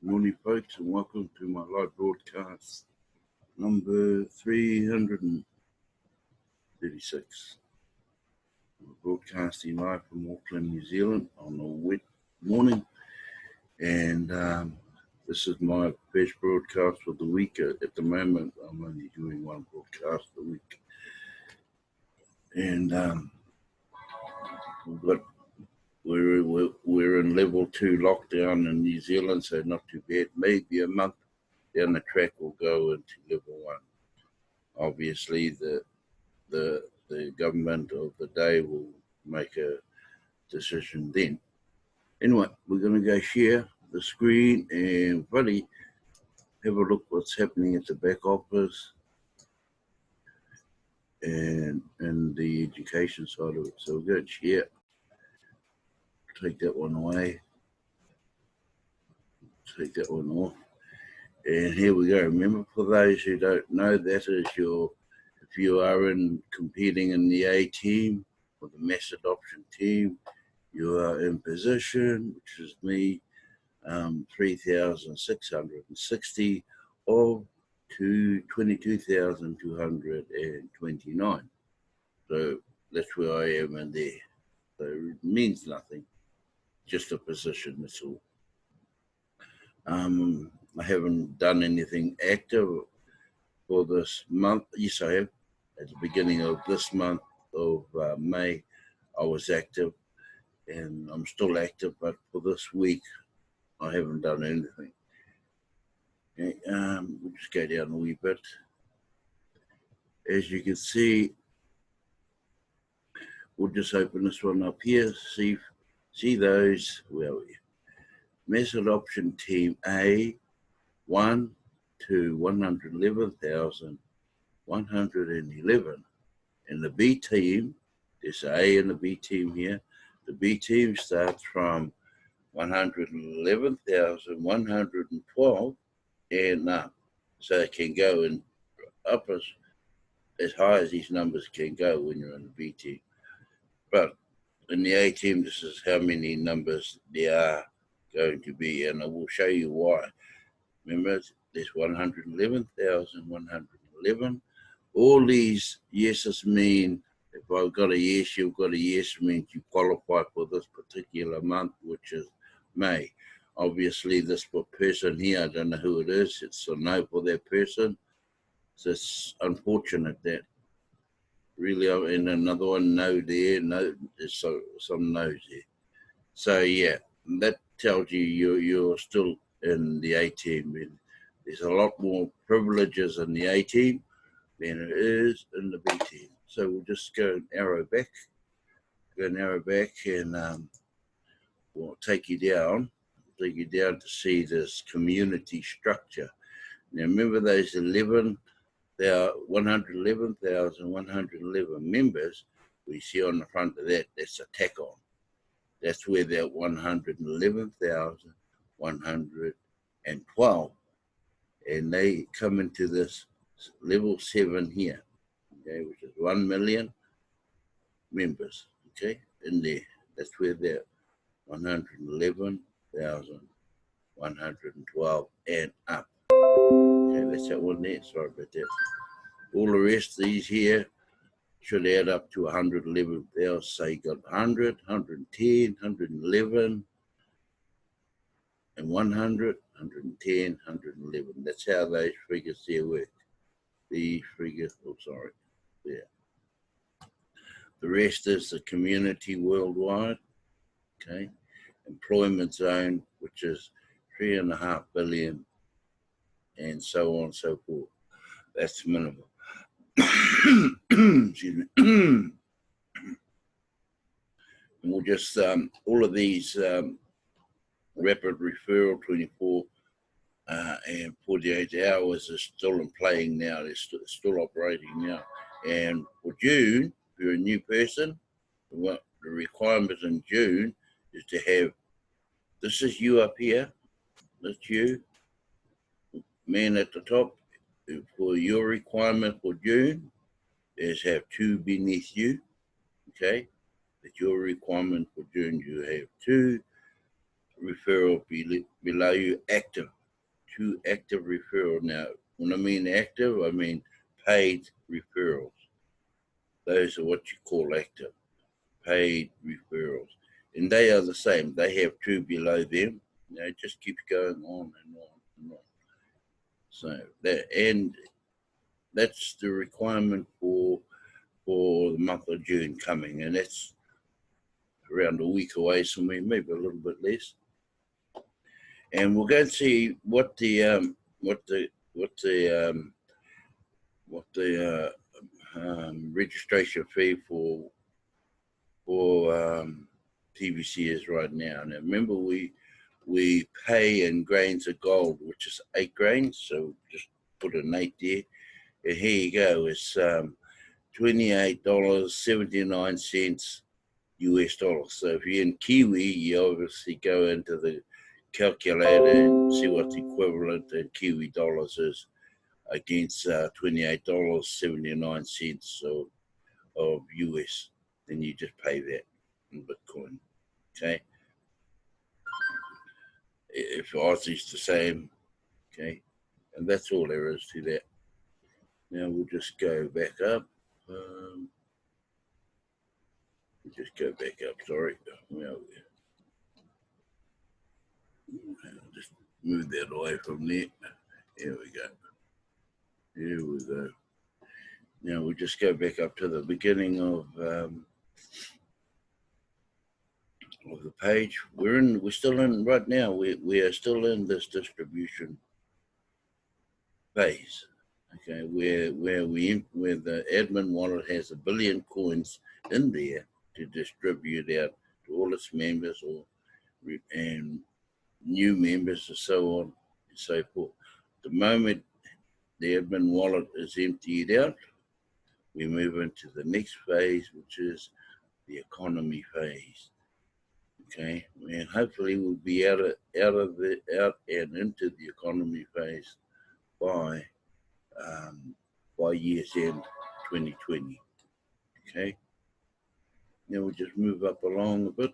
Morning, folks, and welcome to my live broadcast number 336. We're broadcasting live from Auckland, New Zealand on a wet morning, and this is my first broadcast for the week. At the moment, I'm only doing one broadcast a week, and we're in level 2 lockdown in New Zealand, so not too bad. Maybe a month down the track we'll go into level 1. Obviously, the government of the day will make a decision then. Anyway, we're going to go share the screen and really have a look what's happening at the back office and the education side of it. So we're going to share. Take that one away. Take that one off. And here we go. Remember, for those who don't know, that is if you are competing in the A team or the mass adoption team, you are in position, which is me, 3,660 of 22,229. So that's where I am in there. So it means nothing, just a position, that's all. I haven't done anything active for this month. Yes, I have. At the beginning of this month of May, I was active, and I'm still active, but for this week, I haven't done anything. Okay, we'll just go down a wee bit. As you can see, we'll just open this one up here. See those, where are we? Mass adoption team A, 1 to 111,111. And the B team, there's A and the B team here. The B team starts from 111,112 and up. So it can go in up as high as these numbers can go when you're in the B team. But in the A team, this is how many numbers there are going to be, and I will show you why. Remember, there's 111,111. All these yeses mean, if I've got a yes, you've got a yes, means you qualify for this particular month, which is May. Obviously, this person here, I don't know who it is. It's a no for that person. So it's unfortunate that really, and another one, no there, no, there's some no's there. So yeah, that tells you you're still in the A team. There's a lot more privileges in the A team than it is in the B team. So we'll just go and arrow back, and we'll take you down to see this community structure. Now remember those 111,111 members we see on the front of that, that's a tack on. That's where that 111,112, and they come into this level 7 here, okay, which is 1 million members, okay, in there. That's where that 111,112 and up. Okay, that's that one there. Sorry about that. All the rest of these here should add up to 111,000. So you got 100, 110, 111, and 100, 110, 111. That's how those figures there work. These figures, there. The rest is the community worldwide, okay? Employment zone, which is 3.5 billion, and so on and so forth. That's minimal. Excuse me. And we'll just, all of these rapid referral 24 and 48 hours is still in playing now. They're still operating now. And for June, if you're a new person, what the requirement in June is to have, this is you up here, that's you, man at the top. For your requirement for June is have 2 beneath you, okay? That your requirement for June, you have 2 referral below you active, 2 active referral. Now, when I mean active, I mean paid referrals. Those are what you call active, paid referrals. And they are the same. They have 2 below them. You know, it just keeps going on and on and on. So that's the requirement for the month of June coming, and that's around a week away somewhere, maybe a little bit less. And we'll go and see what the registration fee for TVC is right now. Now remember, we pay in grains of gold, which is 8 grains. So just put an 8 there. And here you go. It's $28.79 US dollars. So if you're in Kiwi, you obviously go into the calculator and see what the equivalent in Kiwi dollars is against $28.79 of US. Then you just pay that in Bitcoin. Okay. If Aussie's the same, okay, and that's all there is to that. Now we'll just go back up. Just go back up, sorry. Well, just move that away from there. Here we go. Here we go. Now we'll just go back up to the beginning of the page. We're still in right now. We are still in this distribution phase. Okay, where the admin wallet has 1 billion coins in there to distribute out to all its members and new members and so on and so forth. The moment the admin wallet is emptied out, we move into the next phase, which is the economy phase. Okay, and hopefully we'll be out and into the economy phase by year's end 2020. Okay. Now we'll just move up along a bit,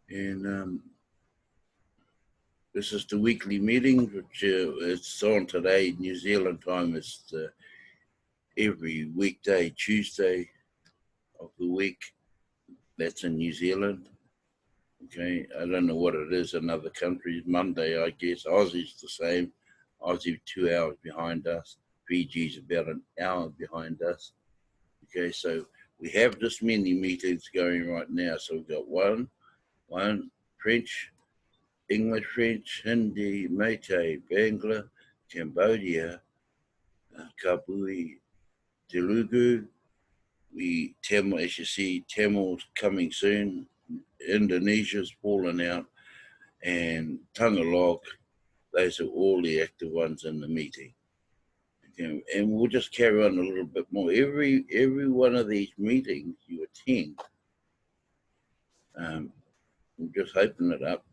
and this is the weekly meeting, which it's on today, New Zealand time. It's every weekday, Tuesday of the week. That's in New Zealand. Okay, I don't know what it is in other countries. Monday, I guess. Aussie's the same. Aussie 2 hours behind us. Fiji's about an hour behind us. Okay, so we have this many meetings going right now. So we've got one French, English, French, Hindi, Meitei, Bangla, Cambodia, Kabui, Telugu. Tamil, as you see, Tamil's coming soon. Indonesia's fallen out, and Tagalog. Those are all the active ones in the meeting. Okay, and we'll just carry on a little bit more. Every one of these meetings you attend, we'll just open it up.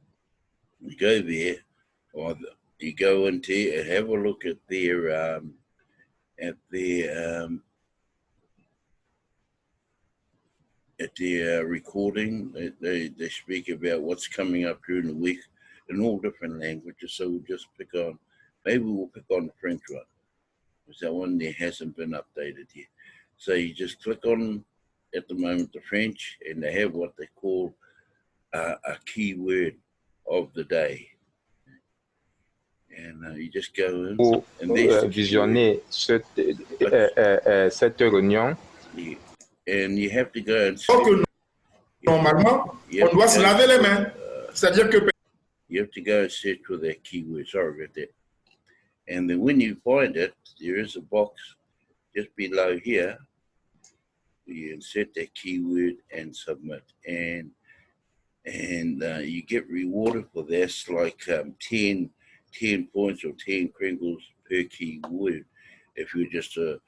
You go there, or you go into and have a look at their recording. They speak about what's coming up during the week in all different languages. So we'll just maybe we'll pick on the French one, because that one there hasn't been updated yet. So you just click on, at the moment, the French, and they have what they call a keyword of the day. And you just go in. Pour visionner cette réunion. Yeah. And you have to go and normalement, on doit se laver les mains. C'est-à-dire que you have to go and search for that keyword. Sorry about that. And then when you find it, there is a box just below here. You insert that keyword and submit, and you get rewarded for this, like 10 points or 10 crinkles per keyword. If you're just a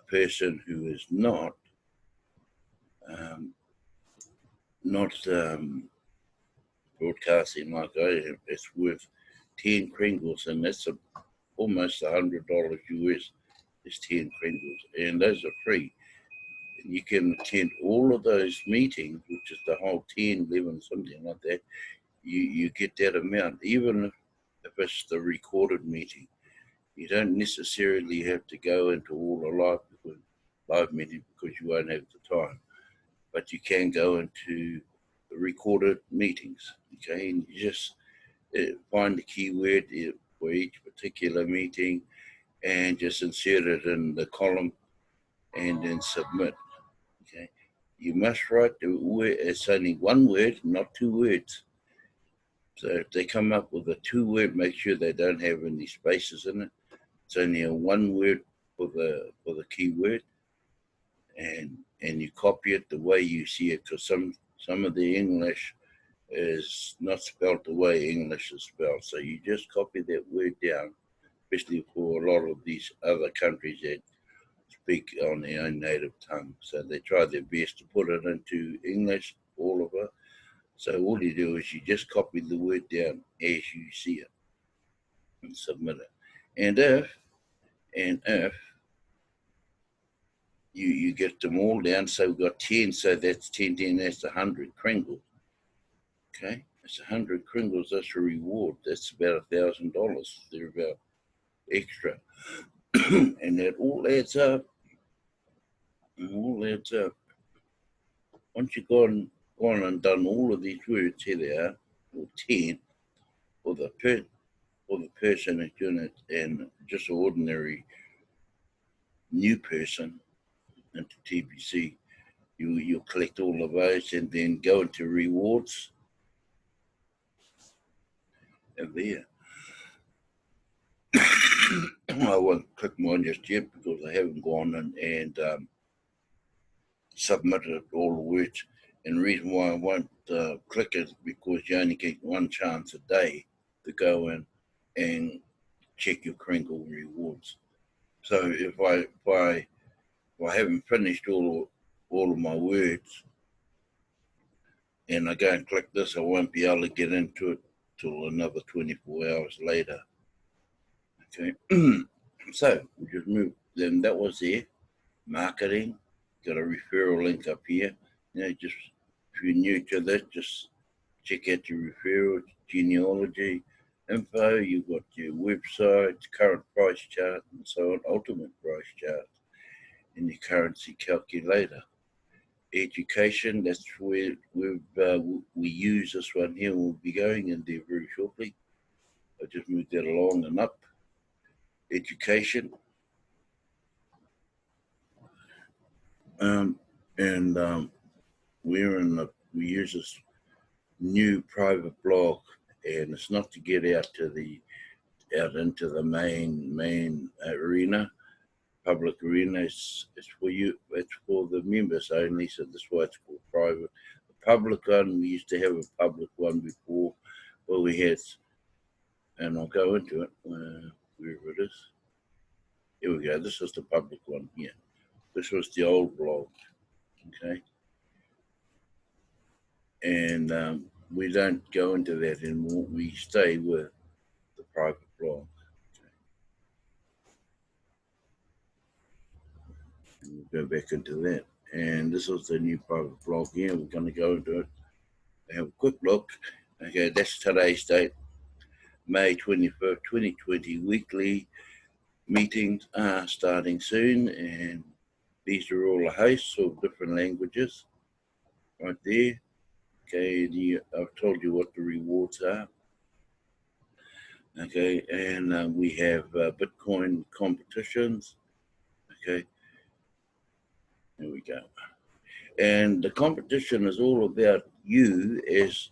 person who is not broadcasting like I am, it's worth 10 crinkles, and that's almost $100 US. Is 10 crinkles, and those are free. And you can attend all of those meetings, which is the whole 10, 11, something like that. You get that amount, even if it's the recorded meeting. You don't necessarily have to go into all the live meeting because you won't have the time, but you can go into the recorded meetings, okay? And you just find the keyword for each particular meeting and just insert it in the column and then submit, okay? You must write the word, it's only one word, not two words. So if they come up with a 2-word, make sure they don't have any spaces in it. It's only a 1 word for the keyword, and you copy it the way you see it, because some of the English is not spelled the way English is spelled. So you just copy that word down, especially for a lot of these other countries that speak on their own native tongue. So they try their best to put it into English, all of it. So all you do is you just copy the word down as you see it and submit it. And if you get them all down, so we've got 10, so that's 10, that's 100 kringles. Okay, it's 100 kringles, that's a reward. That's about $1,000. They're about extra. And that all adds up. Once you've gone and done all of these words, here they are, or 10, for the person that's doing it, and just an ordinary new person into TBC, you'll collect all of those and then go into rewards. And there. I won't click mine just yet because I haven't gone and submitted all the words. And the reason why I won't click it is because you only get one chance a day to go in and check your Kringle rewards. So if I haven't finished all of my words and I go and click this, I won't be able to get into it till another 24 hours later. Okay, so we just move. Then that was there. Marketing, got a referral link up here. You know, just if you're new to that, just check out your referral, genealogy, info. You've got your website, current price chart, and so on, ultimate price chart, and your currency calculator. Education, that's where we use this one here. We'll be going in there very shortly. I just moved that along and up. Education. We use this new private blog, and it's not to get out into the main arena, public arena. It's for you. It's for the members only. So that's why it's called private. The public one, we used to have a public one before, where we had, and I'll go into it wherever it is. Here we go. This is the public one here. This was the old blog. Okay. And we don't go into that anymore. We stay with the private blog. Okay. And we'll go back into that. And this is the new private blog here. We're going to go into it and have a quick look. Okay, that's today's date, May 25th, 2020. Weekly meetings are starting soon, and these are all the hosts of different languages right there. Okay, I've told you what the rewards are. Okay, and we have Bitcoin competitions. Okay, there we go. And the competition is all about you as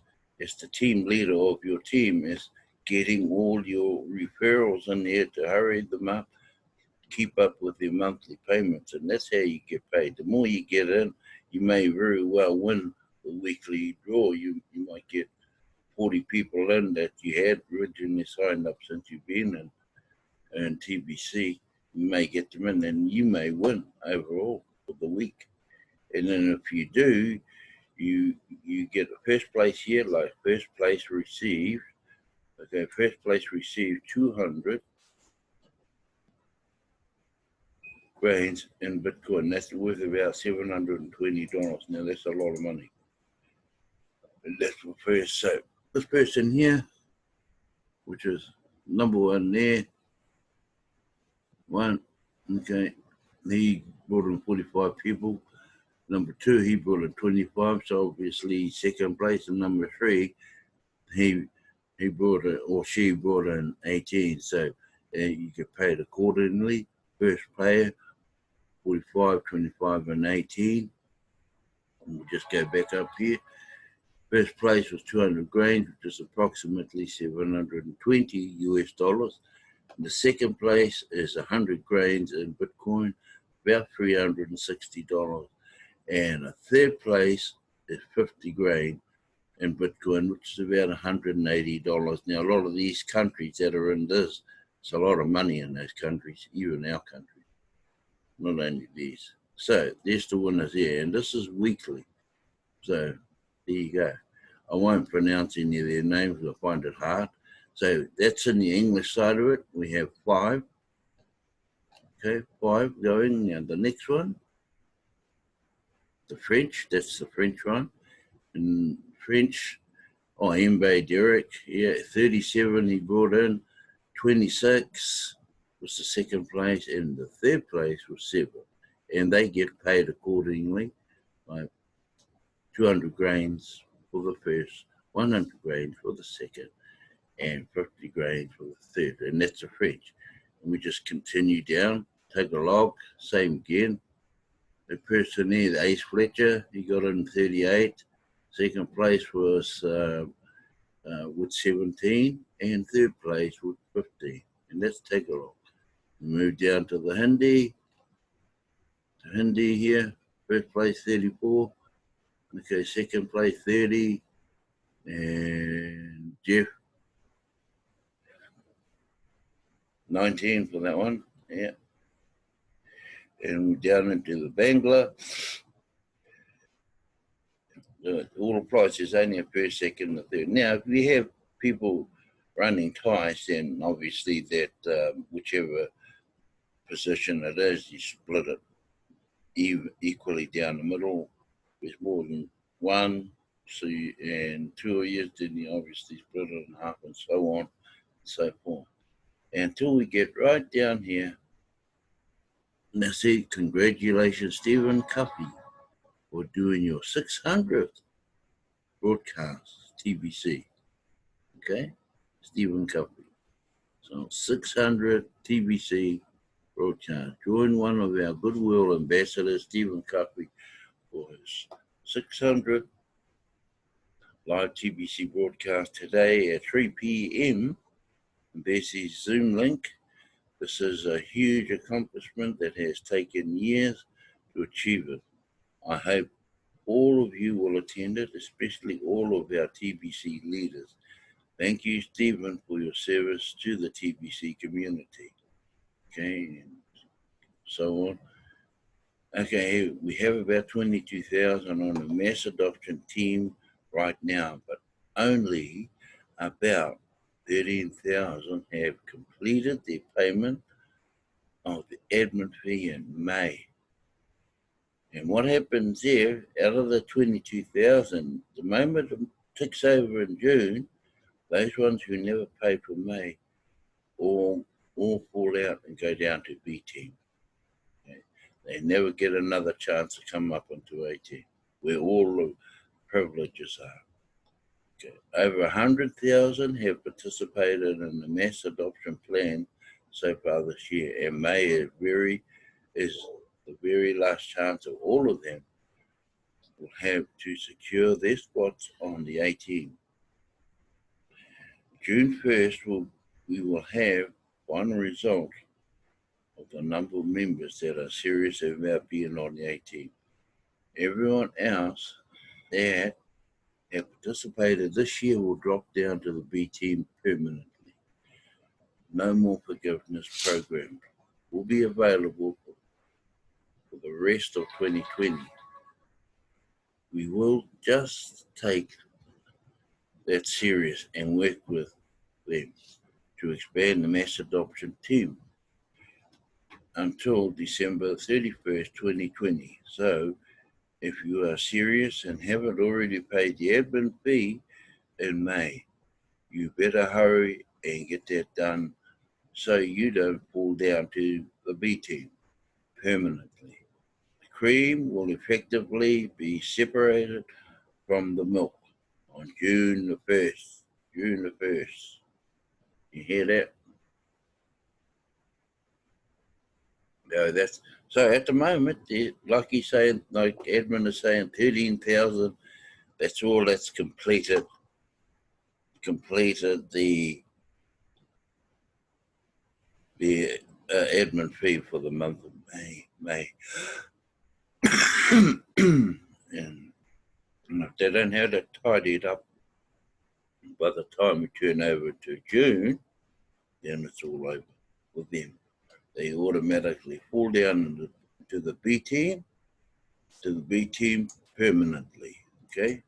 the team leader of your team, is getting all your referrals in there to hurry them up, keep up with their monthly payments, and that's how you get paid. The more you get in, you may very well win the weekly draw. You might get 40 people in that you had originally signed up since you've been in TBC. You may get them in and you may win overall for the week. And then if you do, you get a first place here, like first place received. Okay, first place received 200 grains in Bitcoin. That's worth about $720. Now that's a lot of money. And that's for first. So this person here, which is number one there. One, okay, he brought in 45 people. Number two, he brought in 25, so obviously second place. And number three, he brought in, or she brought in 18, so you get paid accordingly. First player, 45, 25, and 18. And we'll just go back up here. First place was 200 grains, which is approximately 720 US dollars. And the second place is 100 grains in Bitcoin, about $360. And a third place is 50 grain in Bitcoin, which is about $180. Now, a lot of these countries that are in this, it's a lot of money in those countries, even our country, not only these. So there's the winners here, and this is weekly. So there you go. I won't pronounce any of their names, I find it hard. So that's in the English side of it. We have 5. Okay, 5 going. Now the next one, the French, that's the French one. And French, Mbaye Derek, yeah, 37 he brought in. 26 was the second place, and the third place was 7. And they get paid accordingly, like 200 grains for the first, 100 grains for the second, and 50 grains for the third, and that's the French. And we just continue down, take a log, same again. The person there, the Ace Fletcher, he got in 38. Second place was with 17, and third place with 15. And let's take a look. We move down to the Hindi. The Hindi here, first place 34. Okay, second place 30. And Jeff, 19 for that one. Yeah. And down into the Bangla. All the prices only a first, second, and third. Now, if we have people running ties, then obviously that whichever position it is, you split it equally down the middle. There's more than one, so and 2 years, then you obviously split it in half, and so on and so forth. Until we get right down here. Now, see, congratulations, Stephen Cuffey, for doing your 600th broadcast, TBC. Okay, Stephen Cuffey. So 600 TBC broadcast. Join one of our Goodwill ambassadors, Stephen Cuffey, for his 600th live TBC broadcast today at 3 p.m. There's his Zoom link. This is a huge accomplishment that has taken years to achieve it. I hope all of you will attend it, especially all of our TBC leaders. Thank you, Stephen, for your service to the TBC community. Okay, and so on. Okay, we have about 22,000 on the mass adoption team right now, but only about 13,000 have completed their payment of the admin fee in May. And what happens there, out of the 22,000, the moment it ticks over in June, those ones who never paid for May all fall out and go down to B team. Okay. They never get another chance to come up into A team, where all the privileges are. Okay. Over 100,000 have participated in the mass adoption plan so far this year, and May is the very last chance of all of them will have to secure their spots on the A team. June 1st, we will have one result of the number of members that are serious about being on the A team. Everyone else that have participated this year will drop down to the B team permanently. No more forgiveness programs will be available for the rest of 2020. We will just take that serious and work with them to expand the mass adoption team until December 31st, 2020. So if you are serious and haven't already paid the admin fee in May, you better hurry and get that done so you don't fall down to the B team permanently. The cream will effectively be separated from the milk on June the 1st. June the 1st. You hear that? No, that's so at the moment, like he's saying, like Edmund is saying, 13,000. That's all that's completed. Completed the admin fee for the month of May. And if they don't have it tidied up by the time we turn over to June, then it's all over with them. They automatically fall down to the B team, permanently. Okay.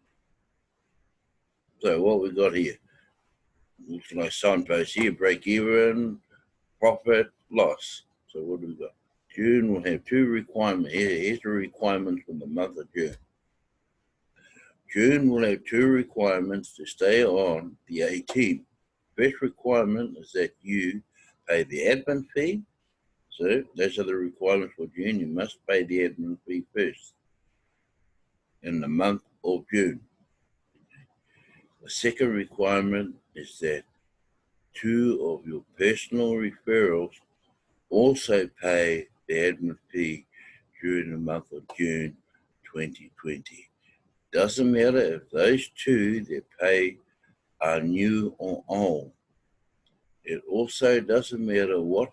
So what we got here? Looks like signpost here: break even, profit, loss. So what do we got? June will have two requirements. Here's the requirements for the month of June. June will have two requirements to stay on the A team. First requirement is that you pay the admin fee. So those are the requirements for June. You must pay the admin fee first in the month of June. The second requirement is that two of your personal referrals also pay the admin fee during the month of June 2020. Doesn't matter if those two they pay are new or old. It also doesn't matter what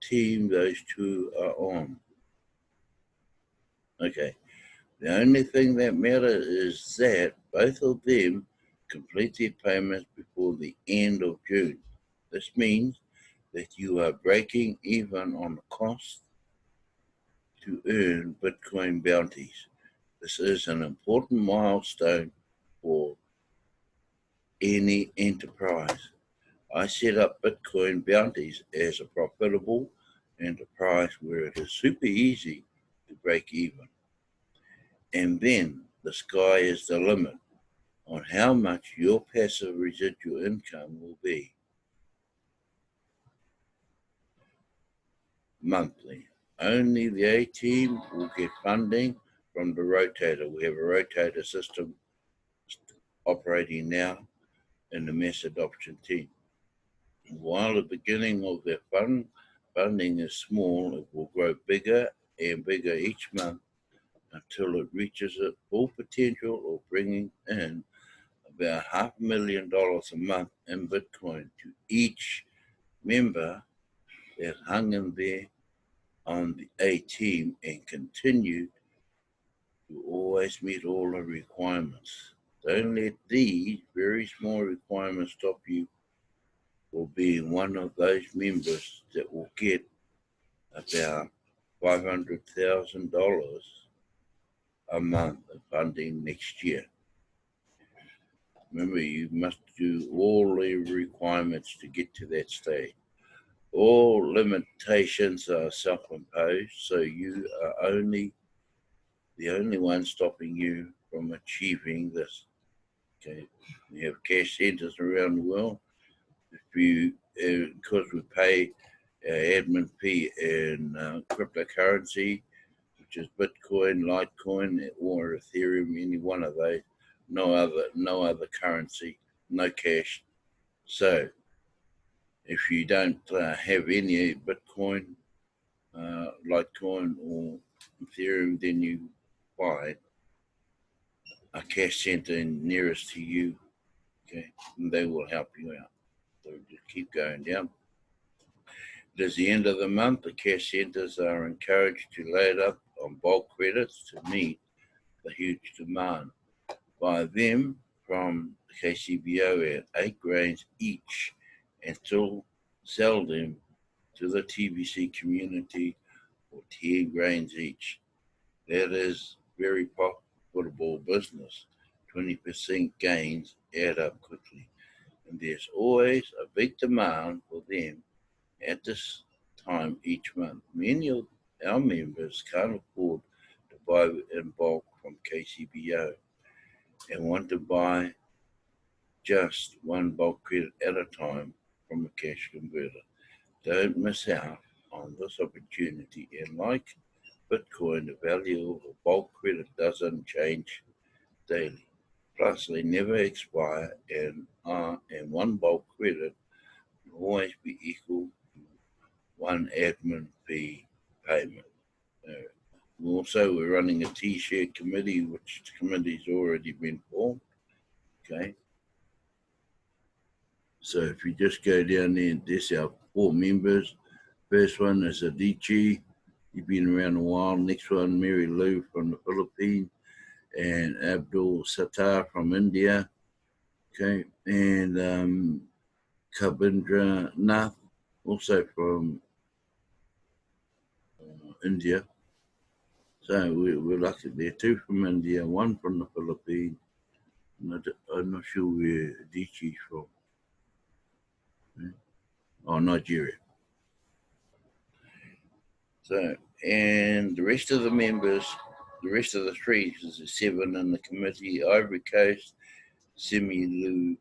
team those two are on. Okay, the only thing that matters is that both of them complete their payments before the end of June. This means that you are breaking even on the cost to earn Bitcoin bounties. This is an important milestone for any enterprise. I set up Bitcoin bounties as a profitable enterprise where it is super easy to break even. And then the sky is the limit on how much your passive residual income will be monthly. Only the A team will get funding from the rotator. We have a rotator system operating now in the mass adoption team. While the beginning of their funding is small, it will grow bigger and bigger each month until it reaches its full potential of bringing in about $500,000 a month in Bitcoin to each member that hung in there on the A team and continued to always meet all the requirements. Don't let these very small requirements stop you from being one of those members that will get about $500,000 a month of funding next year. Remember, you must do all the requirements to get to that stage. All limitations are self-imposed, so you are the only one stopping you from achieving this. Okay, we have cash centers around the world. If you, because we pay admin fee in cryptocurrency, which is Bitcoin, Litecoin, or Ethereum, any one of those. No other currency, no cash. So if you don't have any Bitcoin, Litecoin, or Ethereum, then you buy a cash center nearest to you, okay, and they will help you out. So just keep going down. It is the end of the month. The cash centers are encouraged to load up on bulk credits to meet the huge demand by them from the KCBO at 8 grains each and still sell them to the TBC community for 10 grains each. That is very profitable business. 20% gains add up quickly. And there's always a big demand for them at this time each month. Many of our members can't afford to buy in bulk from KCBO and want to buy just one bulk credit at a time from a cash converter. Don't miss out on this opportunity. And like Bitcoin, the value of a bulk credit doesn't change daily. Plus, they never expire, and one bulk credit will always be equal to one admin fee payment. Also, we're running a T-shirt committee, which the committee's already been formed. Okay. So if you just go down there, there's our 4 members. First one is Adichie. You've been around a while. Next one, Mary Lou from the Philippines, and Abdul Sattar from India. Okay, and Kabindra Nath, also from India. So we're lucky. There are 2 from India, 1 from the Philippines. I'm not sure where Adichie's from. Oh, Nigeria. So, and the rest of the members, the rest of the 3, because there's 7 in the committee, Ivory Coast, Semi Lu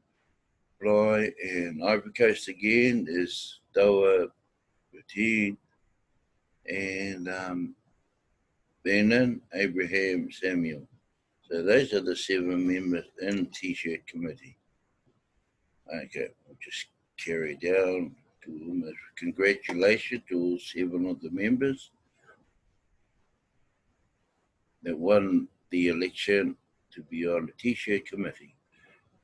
Fly, and Ivory Coast again is Doa Bertine, and Benin, Abraham Samuel. So those are the 7 members in the T-shirt committee. Okay, we'll just carry down to almost congratulations to all 7 of the members that won the election to be on the T-shirt committee.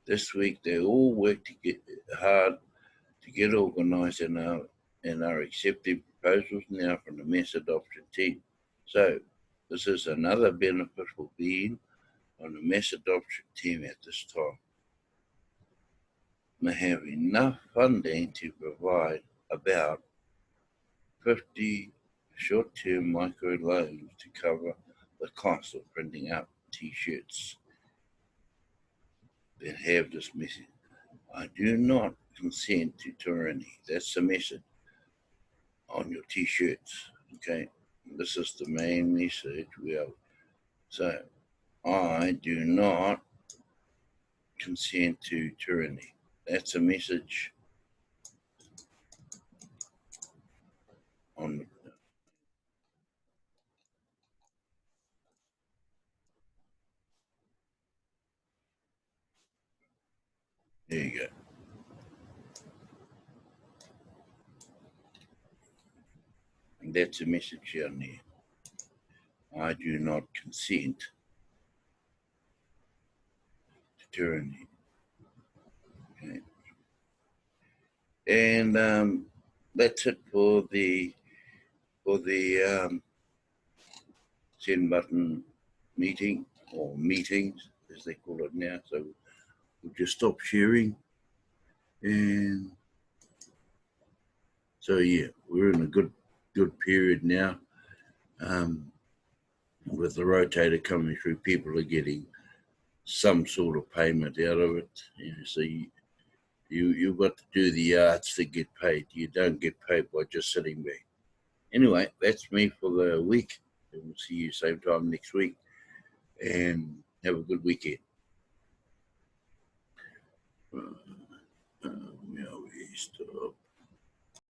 This week they all worked to get hard to get organised and are accepting proposals now from the mass adoption team. So this is another benefit for being on the mass adoption team at this time. They have enough funding to provide about 50 short-term micro loans to cover the cost of printing out T-shirts that have this message. I do not consent to tyranny. That's the message on your T-shirts. Okay, this is the main message. So I do not consent to tyranny. That's a message on. There you go. And that's a message down there. I do not consent to tyranny. Okay. And that's it for the send button meeting, or meetings as they call it now. So we'll just stop sharing, and so yeah, we're in a good period now. With the rotator coming through, people are getting some sort of payment out of it. So you've got to do the arts to get paid. You don't get paid by just sitting back. Anyway, that's me for the week. And we'll see you same time next week. And have a good weekend. Where are we? Stop.